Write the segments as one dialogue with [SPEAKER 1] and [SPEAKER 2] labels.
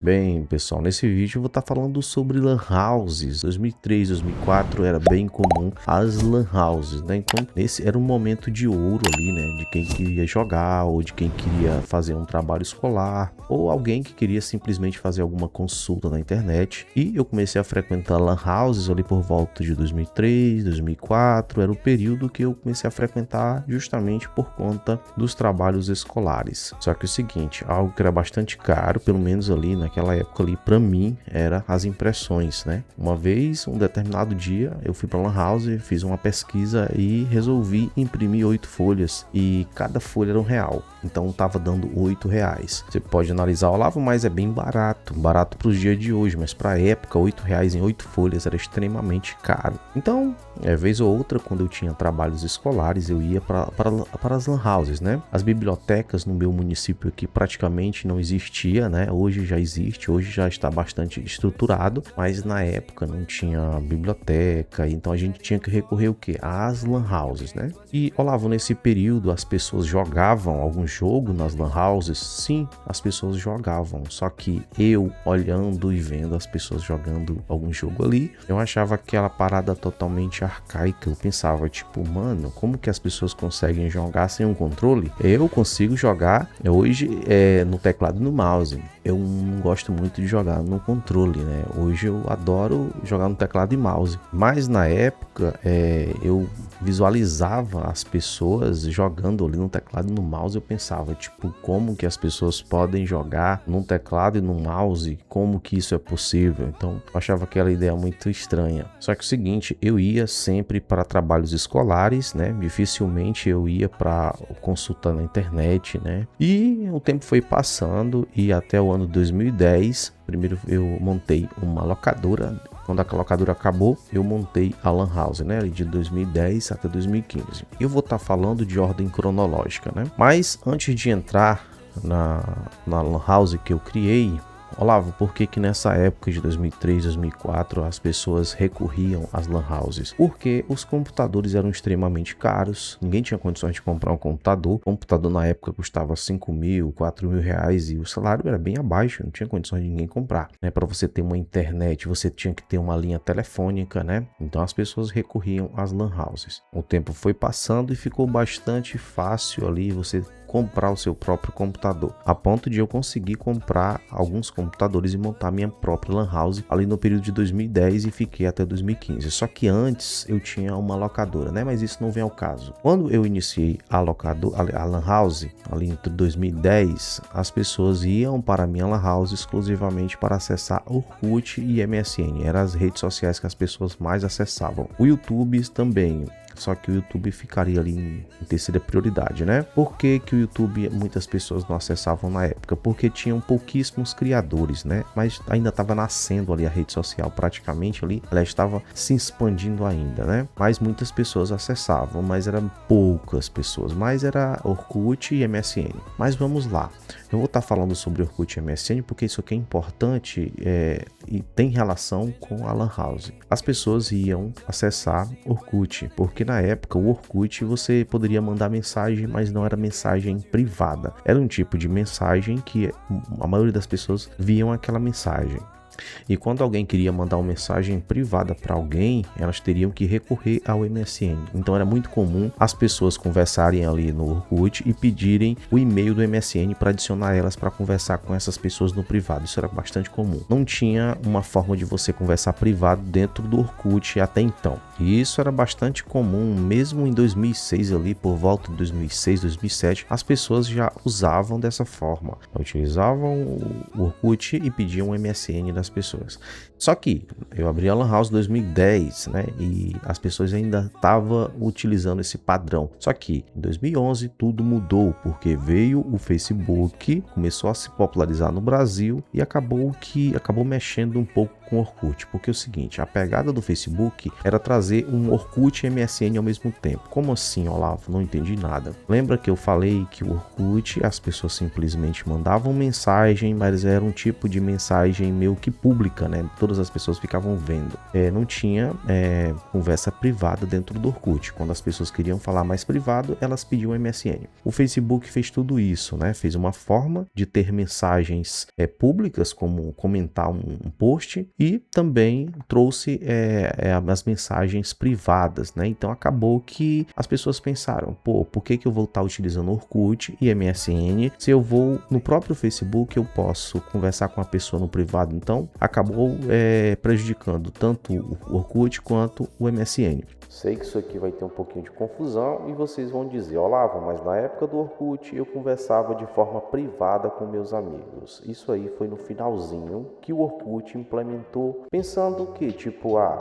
[SPEAKER 1] Bem, pessoal, nesse vídeo eu vou estar falando sobre lan houses. 2003, 2004 era bem comum as lan houses, né? Então, esse era um momento de ouro ali, né? De quem queria jogar ou de quem queria fazer um trabalho escolar ou alguém que queria simplesmente fazer alguma consulta na internet. E eu comecei a frequentar lan houses ali por volta de 2003, 2004. Era o período que eu comecei a frequentar justamente por conta dos trabalhos escolares. Só que é o seguinte, algo que era bastante caro, pelo menos ali naquela época ali, para mim, era as impressões, né? Uma vez, um determinado dia, eu fui para lan house, fiz uma pesquisa e resolvi imprimir 8 folhas e cada folha era R$1. Então tava dando R$8. Você pode analisar, Olavo, mas é bem barato para os dias de hoje, mas para a época, R$8 em 8 folhas era extremamente caro. Então, vez ou outra, quando eu tinha trabalhos escolares, eu ia para as lan houses, né? As bibliotecas no meu município aqui praticamente não existia, né? Hoje já existe, hoje já está bastante estruturado, mas na época não tinha biblioteca, então a gente tinha que recorrer o quê? Às lan houses, né? E, Olavo, nesse período as pessoas jogavam algum jogo nas lan houses? Sim, as pessoas jogavam, só que eu, olhando e vendo as pessoas jogando algum jogo ali, eu achava aquela parada totalmente arcaica. Eu pensava, tipo, mano, como que as pessoas conseguem jogar sem um controle? Eu consigo jogar hoje no teclado e no mouse. Eu não gosto muito de jogar no controle, né? Hoje eu adoro jogar no teclado e mouse. Mas na época eu visualizava as pessoas jogando ali no teclado e no mouse. Eu pensava, tipo, como que as pessoas podem jogar num teclado e no mouse? Como que isso é possível? Então eu achava aquela ideia muito estranha. Só que é o seguinte, eu ia sempre para trabalhos escolares, né? Dificilmente eu ia para consulta na internet, né? E o tempo foi passando e até o ano 2010, primeiro eu montei uma locadora. Quando a locadora acabou, eu montei a lan house, né? De 2010 até 2015. Eu vou estar falando de ordem cronológica, né? Mas antes de entrar na lan house que eu criei, Olavo, por que nessa época de 2003, 2004 as pessoas recorriam às lan houses? Porque os computadores eram extremamente caros, ninguém tinha condições de comprar um computador. O computador na época custava 5 mil, 4 mil reais e o salário era bem abaixo, não tinha condições de ninguém comprar, né? Para você ter uma internet, você tinha que ter uma linha telefônica, né? Então as pessoas recorriam às lan houses. O tempo foi passando e ficou bastante fácil ali você comprar o seu próprio computador, a ponto de eu conseguir comprar alguns computadores e montar minha própria lan house ali no período de 2010 e fiquei até 2015. Só que antes eu tinha uma locadora, né? Mas isso não vem ao caso. Quando eu iniciei a lan house ali entre 2010, as pessoas iam para a minha lan house exclusivamente para acessar Orkut e MSN. Eram as redes sociais que as pessoas mais acessavam. O YouTube também. Só que o YouTube ficaria ali em terceira prioridade, né? Por que o YouTube muitas pessoas não acessavam na época? Porque tinham pouquíssimos criadores, né? Mas ainda estava nascendo ali a rede social praticamente ali. Ela estava se expandindo ainda, né? Mas muitas pessoas acessavam, mas eram poucas pessoas. Mas era Orkut e MSN. Mas vamos lá. Eu vou estar falando sobre Orkut e MSN porque isso aqui é importante e tem relação com a lan house. As pessoas iam acessar Orkut, porque na época o Orkut você poderia mandar mensagem, mas não era mensagem privada. Era um tipo de mensagem que a maioria das pessoas viam aquela mensagem. E quando alguém queria mandar uma mensagem privada para alguém, elas teriam que recorrer ao MSN. Então era muito comum as pessoas conversarem ali no Orkut e pedirem o e-mail do MSN para adicionar elas para conversar com essas pessoas no privado. Isso era bastante comum. Não tinha uma forma de você conversar privado dentro do Orkut até então. E isso era bastante comum, mesmo em 2006 ali, por volta de 2006, 2007, as pessoas já usavam dessa forma. Utilizavam o Orkut e pediam o MSN das pessoas. Só que eu abri a lan house em 2010, né? E as pessoas ainda estavam utilizando esse padrão. Só que em 2011 tudo mudou, porque veio o Facebook, começou a se popularizar no Brasil e acabou mexendo um pouco com o Orkut, porque é o seguinte, a pegada do Facebook era trazer um Orkut e MSN ao mesmo tempo. Como assim, Olavo? Não entendi nada. Lembra que eu falei que o Orkut, as pessoas simplesmente mandavam mensagem, mas era um tipo de mensagem meio que pública, né? Todas as pessoas ficavam vendo. Não tinha conversa privada dentro do Orkut. Quando as pessoas queriam falar mais privado, elas pediam MSN. O Facebook fez tudo isso, né? Fez uma forma de ter mensagens públicas, como comentar um post, e também trouxe as mensagens privadas, né? Então acabou que as pessoas pensaram, pô, por que eu vou estar utilizando Orkut e MSN se eu vou no próprio Facebook, eu posso conversar com a pessoa no privado? Então acabou prejudicando tanto o Orkut quanto o MSN. Sei que isso aqui vai ter um pouquinho de confusão e vocês vão dizer, Olavo, mas na época do Orkut eu conversava de forma privada com meus amigos. Isso aí foi no finalzinho que o Orkut implementou, pensando que,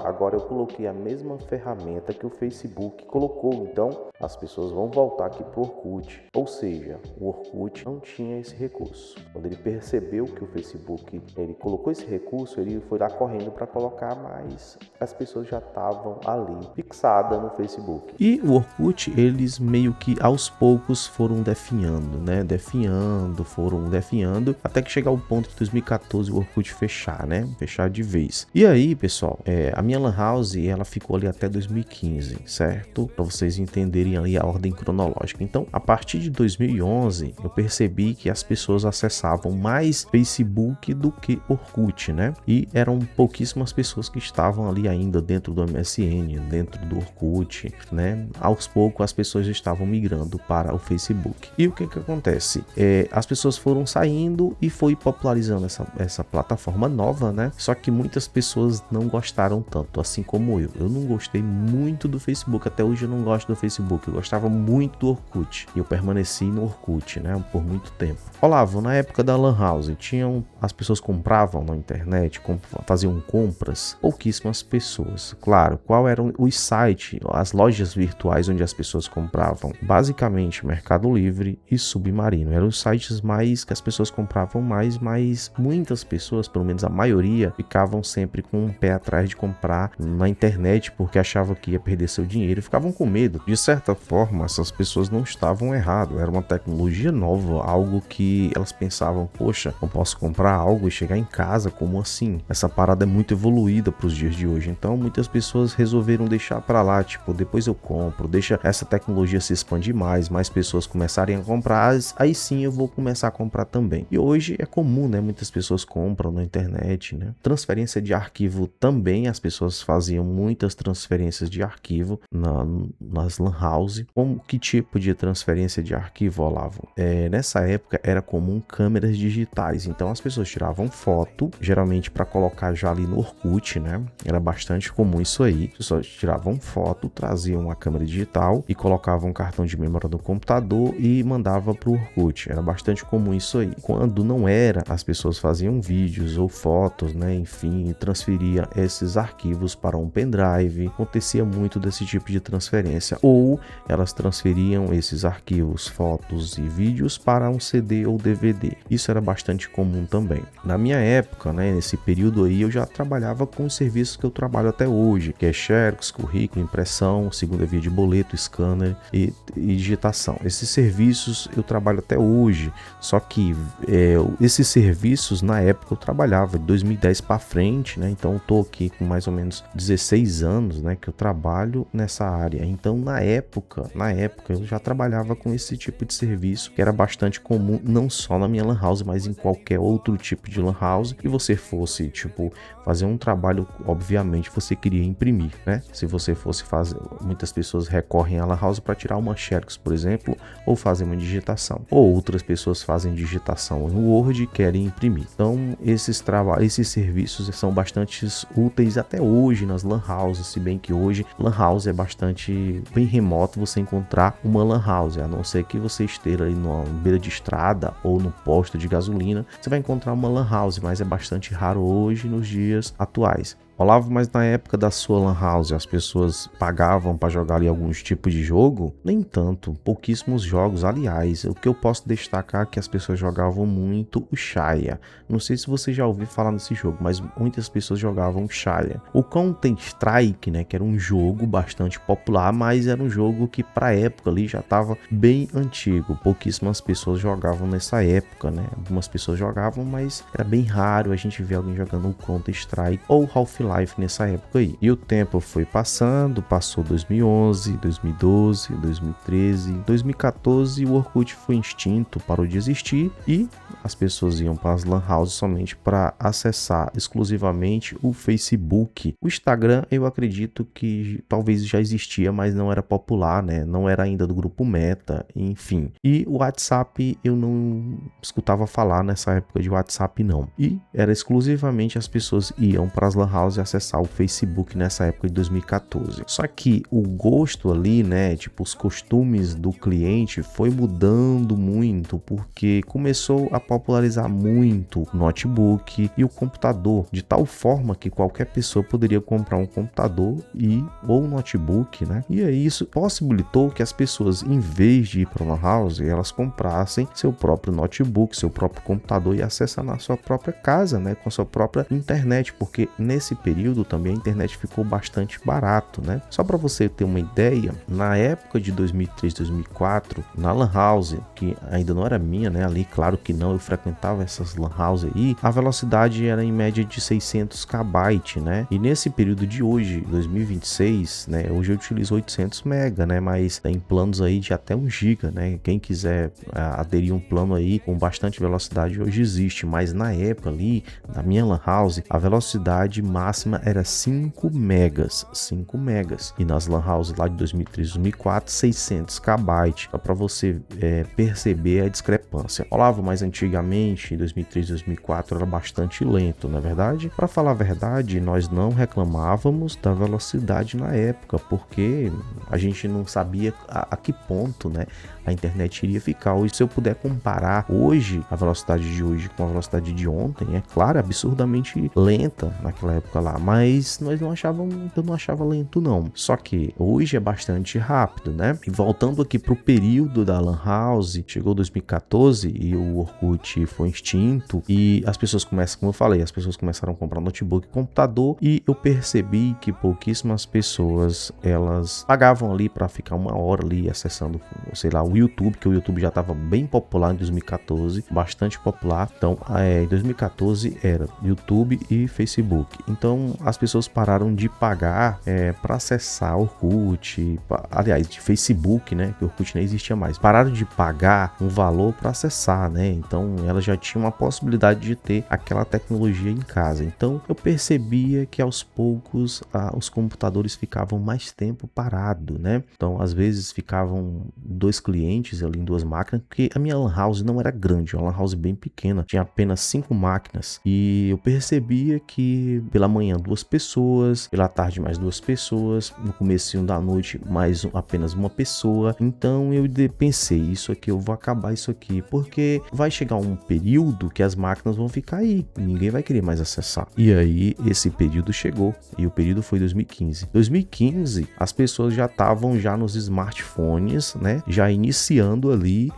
[SPEAKER 1] agora eu coloquei a mesma ferramenta que o Facebook colocou, então as pessoas vão voltar aqui pro Orkut. Ou seja, o Orkut não tinha esse recurso. Quando ele percebeu que o Facebook ele colocou esse recurso, ele foi lá correndo para colocar, mas as pessoas já estavam ali fixadas no Facebook. E o Orkut, eles meio que aos poucos foram definhando, né? Foram definhando, até que chegar ao ponto de 2014 o Orkut fechar, né? Fechar de vez. E aí, pessoal, a minha Lan House, ela ficou ali até 2015, certo? Para vocês entenderem ali a ordem cronológica. Então, a partir de 2011, eu percebi que as pessoas acessavam mais Facebook do que Orkut, né? E eram pouquíssimas pessoas que estavam ali ainda dentro do MSN, dentro do Orkut, né? Aos poucos as pessoas estavam migrando para o Facebook. E o que acontece? As pessoas foram saindo e foi popularizando essa plataforma nova, né? Só que muitas pessoas não gostaram tanto, assim como eu. Eu não gostei muito do Facebook, até hoje eu não gosto do Facebook. Eu gostava muito do Orkut e eu permaneci no Orkut, né? Por muito tempo. Olavo, na época da Lan House, as pessoas compravam na internet, faziam compras, pouquíssimas pessoas. Claro, qual eram os sites, as lojas virtuais onde as pessoas compravam? Basicamente, Mercado Livre e Submarino. Eram os sites mais que as pessoas compravam mais, mas muitas pessoas, pelo menos a maioria, ficavam sempre com um pé atrás de comprar na internet porque achavam que ia perder seu dinheiro e ficavam com medo. De certa forma, essas pessoas não estavam erradas. Era uma tecnologia nova, algo que elas pensavam, poxa, eu posso comprar algo e chegar em casa, como assim? Essa parada é muito evoluída para os dias de hoje. Então, muitas pessoas resolveram deixar para lá, depois eu compro, deixa essa tecnologia se expandir mais pessoas começarem a comprar, aí sim eu vou começar a comprar também. E hoje é comum, né? Muitas pessoas compram na internet, né? Transferência de arquivo também, as pessoas faziam muitas transferências de arquivo nas Lan House. Que tipo de transferência de arquivo, Olavo? Nessa época era comum câmeras digitais, então as pessoas tiravam foto, geralmente para colocar já ali no Orkut, né? Era bastante comum isso aí. As pessoas tiravam foto, traziam uma câmera digital e colocavam um cartão de memória no computador e mandava pro Orkut. Era bastante comum isso aí. Quando não era, as pessoas faziam vídeos ou fotos, né? Enfim, transferia esses arquivos para um pendrive. Acontecia muito desse tipo de transferência. Ou elas transferiam esses arquivos, fotos e vídeos para um CD ou DVD. Isso era bastante comum também. Na minha época, né? Nesse período aí, eu já trabalhava com os serviços que eu trabalho até hoje, que é Xerox, currículo, impressão, segunda via de boleto, scanner e digitação. Esses serviços eu trabalho até hoje, só que esses serviços na época eu trabalhava de 2010 para frente, né? Então eu tô aqui com mais ou menos 16 anos, né, que eu trabalho nessa área. Então na época eu já trabalhava com esse tipo de serviço, que era bastante comum, não só na minha Lan House, mas em qualquer outro tipo de Lan House. E você fosse fazer um trabalho, obviamente você queria imprimir, né? Se você fosse fazer, muitas pessoas recorrem à Lan House para tirar uma Xerox, por exemplo, ou fazer uma digitação, ou outras pessoas fazem digitação no Word e querem imprimir. Então esses serviços são bastante úteis até hoje nas Lan House, se bem que hoje Lan House é bastante bem remoto você encontrar uma Lan House, a não ser que você esteja ali numa beira de estrada ou no posto de gasolina, você vai encontrar uma Lan House, mas é bastante raro hoje nos dias atuais. Olavo, mas na época da sua lan house as pessoas pagavam para jogar ali alguns tipos de jogo? Nem tanto, pouquíssimos jogos. Aliás, o que eu posso destacar é que as pessoas jogavam muito o Xayah. Não sei se você já ouviu falar nesse jogo, mas muitas pessoas jogavam o Xayah. O Counter-Strike, né, que era um jogo bastante popular, mas era um jogo que para época ali já estava bem antigo. Pouquíssimas pessoas jogavam nessa época, né? Algumas pessoas jogavam, mas era bem raro a gente ver alguém jogando o Counter-Strike ou Half-Life nessa época aí. E o tempo foi passando, passou 2011, 2012, 2013, 2014, o Orkut foi extinto, parou de existir e as pessoas iam para as lan houses somente para acessar exclusivamente o Facebook. O Instagram eu acredito que talvez já existia, mas não era popular, né? Não era ainda do grupo Meta, enfim. E o WhatsApp eu não escutava falar nessa época de WhatsApp não. E era exclusivamente as pessoas iam para as lan houses acessar o Facebook nessa época de 2014. Só que o gosto ali, né, tipo os costumes do cliente foi mudando muito porque começou a popularizar muito o notebook e o computador, de tal forma que qualquer pessoa poderia comprar um computador ou um notebook, né? E aí isso possibilitou que as pessoas, em vez de ir para uma house, elas comprassem seu próprio notebook, seu próprio computador e acessar na sua própria casa, né, com a sua própria internet, porque nesse período também a internet ficou bastante barato, né? Só para você ter uma ideia, na época de 2003, 2004, na lan house, que ainda não era minha, né, ali, claro que não, eu frequentava essas lan house aí, a velocidade era em média de 600 kB, né? E nesse período de hoje, 2026, né, hoje eu utilizo 800 MB, né, mas tem planos aí de até 1 GB, né? Quem quiser aderir um plano aí com bastante velocidade hoje existe, mas na época ali, na minha lan house, a velocidade máxima era 5 megas, 5 megas. E nas lan house lá de 2003, 2004, 600 kB. Só para você perceber a discrepância. Olavo, mas antigamente, em 2003, 2004, era bastante lento, não é verdade? Para falar a verdade, nós não reclamávamos da velocidade na época, porque a gente não sabia a que ponto, né, a internet iria ficar. Hoje, se eu puder comparar hoje, a velocidade de hoje com a velocidade de ontem, é claro, absurdamente lenta naquela época lá, mas eu não achava lento não. Só que hoje é bastante rápido, né? E voltando aqui pro período da lan house, chegou 2014 e o Orkut foi extinto e as pessoas começam, como eu falei, as pessoas começaram a comprar notebook e computador e eu percebi que pouquíssimas pessoas, elas pagavam ali para ficar 1 hora ali acessando, sei lá, o YouTube, que o YouTube já estava bem popular em 2014, bastante popular. Então, em 2014 era YouTube e Facebook. Então, as pessoas pararam de pagar para acessar Orkut, aliás, de Facebook, né? Que o Orkut nem existia mais. Pararam de pagar um valor para acessar, né? Então, ela já tinha uma possibilidade de ter aquela tecnologia em casa. Então, eu percebia que aos poucos os computadores ficavam mais tempo parado, né? Então, às vezes ficavam 2 clientes ali em 2 máquinas, porque a minha lan house não era grande, uma lan house bem pequena, tinha apenas 5 máquinas e eu percebia que pela manhã 2 pessoas, pela tarde mais 2 pessoas, no comecinho da noite mais apenas 1 pessoa. Então eu pensei, isso aqui, eu vou acabar isso aqui, porque vai chegar um período que as máquinas vão ficar aí, ninguém vai querer mais acessar. E aí esse período chegou e o período foi 2015. 2015 as pessoas já estavam nos smartphones, né, já iniciando ali,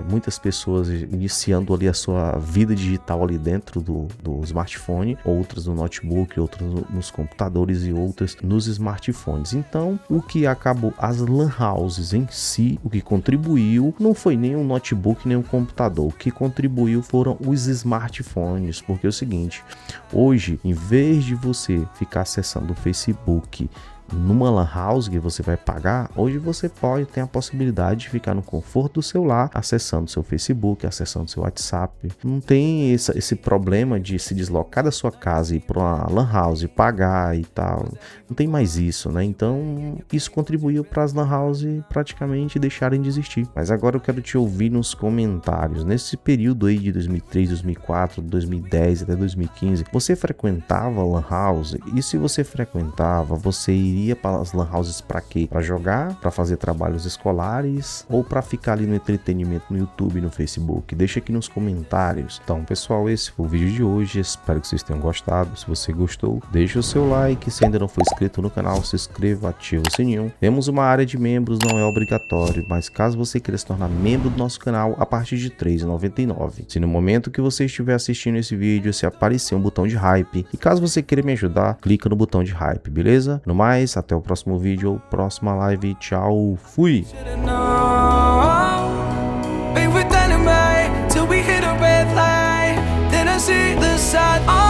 [SPEAKER 1] muitas pessoas iniciando ali a sua vida digital ali dentro do smartphone, outras no notebook, outras nos computadores e outras nos smartphones. Então, o que acabou, as lan houses em si, o que contribuiu não foi nem um notebook nem um computador, o que contribuiu foram os smartphones, porque é o seguinte, hoje, em vez de você ficar acessando o Facebook numa lan house que você vai pagar, hoje você pode ter a possibilidade de ficar no conforto do seu lar, acessando seu Facebook, acessando seu WhatsApp. Não tem esse problema de se deslocar da sua casa e ir para uma lan house, pagar e tal. Não tem mais isso, né? Então, isso contribuiu para as lan house praticamente deixarem de existir. Mas agora eu quero te ouvir nos comentários. Nesse período aí de 2003, 2004, 2010 até 2015, você frequentava lan house? E se você frequentava, você iria ia para as lan houses para quê? Para jogar, para fazer trabalhos escolares ou para ficar ali no entretenimento no YouTube, no Facebook? Deixa aqui nos comentários. Então, pessoal, esse foi o vídeo de hoje. Espero que vocês tenham gostado. Se você gostou, deixa o seu like. Se ainda não for inscrito no canal, se inscreva, ativa o sininho. Temos uma área de membros, não é obrigatório, mas caso você queira se tornar membro do nosso canal, a partir de R$ 3,99. Se no momento que você estiver assistindo esse vídeo, se aparecer um botão de hype, e caso você queira me ajudar, clica no botão de hype, beleza? No mais, até o próximo vídeo ou próxima live. Tchau, fui!
[SPEAKER 2] Till we hit a red light, then I see the side.